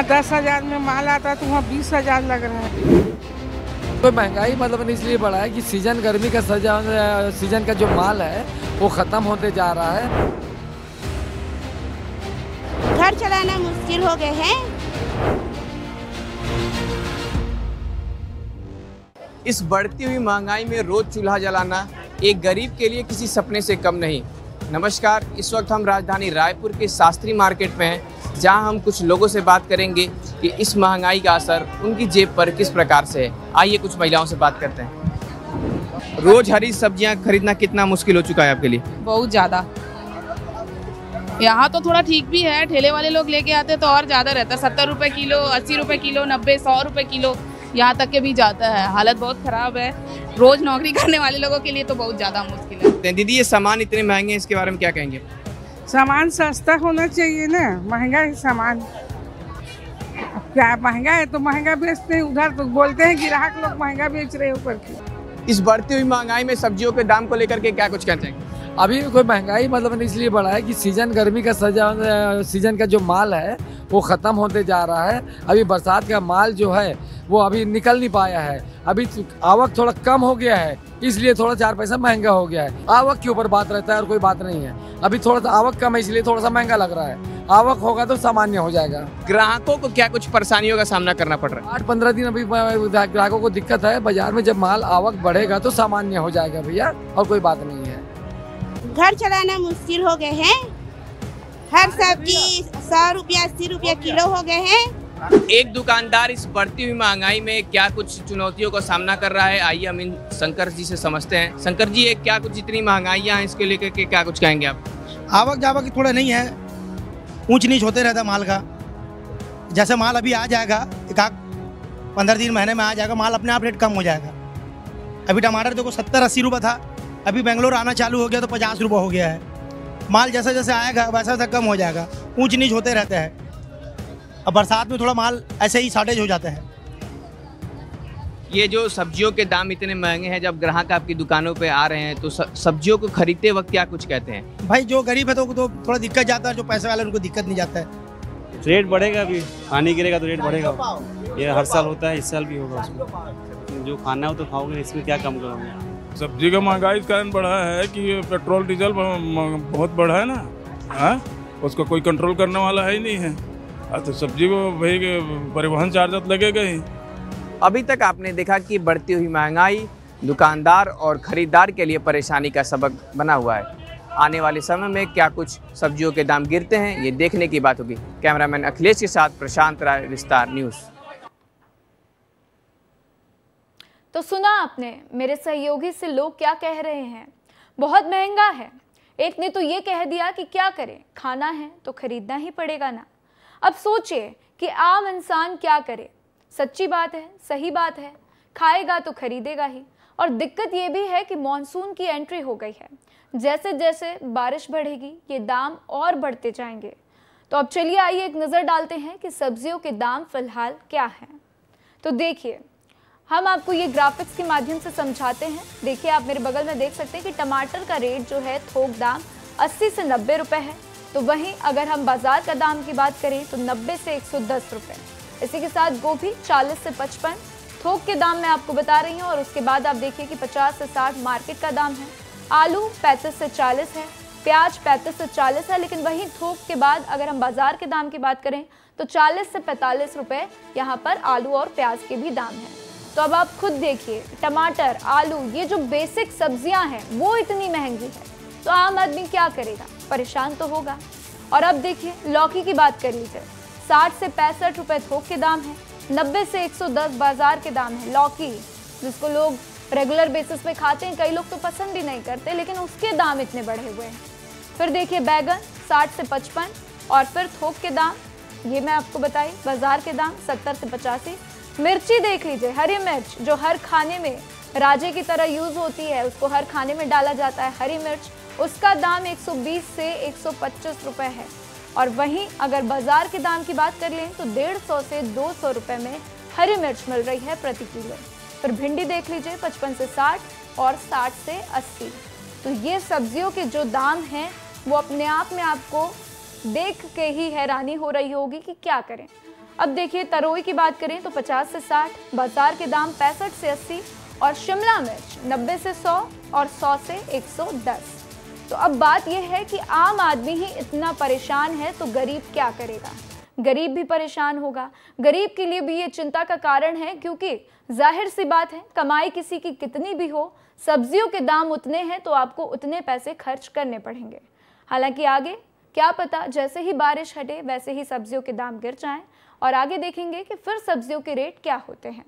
10,000 में माल आता है तो वहाँ 20,000 लग रहा है। तो महंगाई मतलब इसलिए बढ़ा है कि सीजन गर्मी का सीजन का जो माल है वो ख़त्म होते जा रहा है। घर चलाना मुश्किल हो गए हैं। इस बढ़ती हुई महंगाई में रोज चूल्हा जलाना एक गरीब के लिए किसी सपने से कम नहीं। नमस्कार, इस वक्त हम राजधानी रायपुर के शास्त्री मार्केट में हैं, जहां हम कुछ लोगों से बात करेंगे कि इस महंगाई का असर उनकी जेब पर किस प्रकार से है। आइए कुछ महिलाओं से बात करते हैं। रोज हरी सब्जियां खरीदना कितना मुश्किल हो चुका है आपके लिए? बहुत ज़्यादा। यहाँ तो थोड़ा ठीक भी है, ठेले वाले लोग लेके आते तो और ज़्यादा रहता है। 70 रुपये किलो, 80 रुपये किलो, 90, 100 रुपये किलो, यहाँ तक के भी जाता है। हालत बहुत ख़राब है। रोज़ नौकरी करने वाले लोगों के लिए तो बहुत ज़्यादा मुश्किल है। दीदी, ये सामान इतने महंगे हैं, इसके बारे में क्या कहेंगे? सामान सस्ता होना चाहिए ना, महंगा है सामान। अब क्या महंगा है तो महंगा बेचते हैं, उधर तो बोलते हैं ग्राहक लोग महंगा बेच रहे हैं ऊपर की। इस बढ़ती हुई महंगाई में सब्जियों के दाम को लेकर के क्या कुछ कहते हैं? अभी कोई महंगाई मतलब इसलिए बढ़ा है कि सीजन गर्मी का सीजन का जो माल है वो ख़त्म होते जा रहा है। अभी बरसात का माल जो है वो अभी निकल नहीं पाया है। अभी आवक थोड़ा कम हो गया है, इसलिए थोड़ा 4 पैसा महंगा हो गया है। आवक के ऊपर बात रहता है और कोई बात नहीं है। अभी थोड़ा सा आवक कम है, इसलिए थोड़ा सा महंगा लग रहा है। आवक होगा तो सामान्य हो जाएगा। ग्राहकों को क्या कुछ परेशानियों का सामना करना पड़ रहा है? 8-15 दिन अभी ग्राहकों को दिक्कत है। बाजार में जब माल आवक बढ़ेगा तो सामान्य हो जाएगा भैया, और कोई बात नहीं है। घर चलाना मुश्किल हो गए हैं। हर सब्जी 100 रुपया 80 रुपया किलो हो गए हैं। एक दुकानदार इस बढ़ती हुई महंगाई में क्या कुछ चुनौतियों का सामना कर रहा है, आइए हम इन शंकर जी से समझते हैं। शंकर जी, ये क्या कुछ इतनी महंगाइयाँ हैं, इसके लेकर के क्या कुछ कहेंगे आप? आवक जावक थोड़ा नहीं है, ऊंच नीच होते रहता माल का। जैसे माल अभी आ जाएगा, 15 दिन महीने में आ जाएगा माल, अपने आप रेट कम हो जाएगा। अभी टमाटर देखो 70-80 रुपये था, अभी बेंगलोर आना चालू हो गया तो 50 रुपये हो गया है। माल जैसे जैसे आएगा वैसा वैसा कम हो जाएगा, ऊंच नीच होते रहते हैं। अब बरसात में थोड़ा माल ऐसे ही शॉर्टेज हो जाता है। ये जो सब्जियों के दाम इतने महंगे हैं, जब ग्राहक आपकी दुकानों पे आ रहे हैं तो सब्जियों को खरीदते वक्त क्या कुछ कहते हैं? भाई जो गरीब है तो थोड़ा दिक्कत जाता है, जो पैसे वाले उनको दिक्कत नहीं जाता है। रेट बढ़ेगा, अभी पानी गिरेगा तो रेट बढ़ेगा। ये हर साल होता है, इस साल भी होगा। उसमें जो खाना हो तो खाओगे, इसमें क्या कम करोगे? सब्जी का महंगाई इस कारण बढ़ा है कि पेट्रोल डीजल बहुत बढ़ा है ना, उसको कोई कंट्रोल करने वाला है ही नहीं है। तो सब्जी को भाई परिवहन चार्ज लगेगा ही। अभी तक आपने देखा कि बढ़ती हुई महंगाई दुकानदार और खरीदार के लिए परेशानी का सबक बना हुआ है। आने वाले समय में क्या कुछ सब्जियों के दाम गिरते हैं, ये देखने की बात होगी। कैमरामैन अखिलेश के साथ प्रशांत राय, विस्तार न्यूज़। तो सुना आपने मेरे सहयोगी से लोग क्या कह रहे हैं। बहुत महंगा है। एक ने तो ये कह दिया कि क्या करें, खाना है तो खरीदना ही पड़ेगा ना। अब सोचिए कि आम इंसान क्या करे। सच्ची बात है, सही बात है, खाएगा तो खरीदेगा ही। और दिक्कत ये भी है कि मॉनसून की एंट्री हो गई है। जैसे जैसे बारिश बढ़ेगी ये दाम और बढ़ते जाएंगे। तो अब चलिए आइए एक नज़र डालते हैं कि सब्जियों के दाम फिलहाल क्या हैं। तो देखिए, हम आपको ये ग्राफिक्स के माध्यम से समझाते हैं। देखिए, आप मेरे बगल में देख सकते हैं कि टमाटर का रेट जो है थोक दाम 80 से 90 रुपये है। तो वहीं अगर हम बाजार का दाम की बात करें तो 90 से 110 रुपये। इसी के साथ गोभी 40 से 55 थोक के दाम मैं आपको बता रही हूँ। और उसके बाद आप देखिए कि 50 से 60 मार्केट का दाम है। आलू 35 से 40 है, प्याज 35 से 40 है। लेकिन वहीं थोक के बाद अगर हम बाजार के दाम की बात करें तो 40 से 45 रुपये यहाँ पर आलू और प्याज के भी दाम हैं। तो अब आप खुद देखिए, टमाटर, आलू, ये जो बेसिक सब्जियां हैं वो इतनी महंगी है, तो आम आदमी क्या करेगा, परेशान तो होगा। और अब देखिए, लौकी की बात कर लीजिए, 60 से 65 रुपये थोक के दाम है, 90 से 110 बाजार के दाम है। लौकी जिसको लोग रेगुलर बेसिस पे खाते हैं, कई लोग तो पसंद ही नहीं करते, लेकिन उसके दाम इतने बढ़े हुए हैं। फिर देखिए बैगन 60 से 55, और फिर थोक के दाम ये मैं आपको बताई, बाजार के दाम 70 से 85। मिर्ची देख लीजिए, हरी मिर्च जो हर खाने में राजे की तरह यूज होती है, उसको हर खाने में डाला जाता है, हरी मिर्च, उसका दाम 120 से 125 रुपये है। और वहीं अगर बाजार के दाम की बात कर लें तो 150 से 200 रुपये में हरी मिर्च मिल रही है प्रति किलो। फिर भिंडी देख लीजिए 55 से 60 और 60 से 80। तो ये सब्जियों के जो दाम हैं वो अपने आप में आपको देख के ही हैरानी हो रही होगी कि क्या करें। अब देखिए तरोई की बात करें तो 50 से 60, बाजार के दाम 65 से 80 और शिमला मिर्च 90 से 100 और 100 से 110। तो अब बात यह है कि आम आदमी ही इतना परेशान है तो गरीब क्या करेगा? गरीब भी परेशान होगा। गरीब के लिए भी ये चिंता का कारण है, क्योंकि जाहिर सी बात है, कमाई किसी की कितनी भी हो, सब्जियों के दाम उतने हैं तो आपको उतने पैसे खर्च करने पड़ेंगे। हालांकि आगे क्या पता, जैसे ही बारिश हटे वैसे ही सब्जियों के दाम गिर जाएं और आगे देखेंगे कि फिर सब्जियों के रेट क्या होते हैं।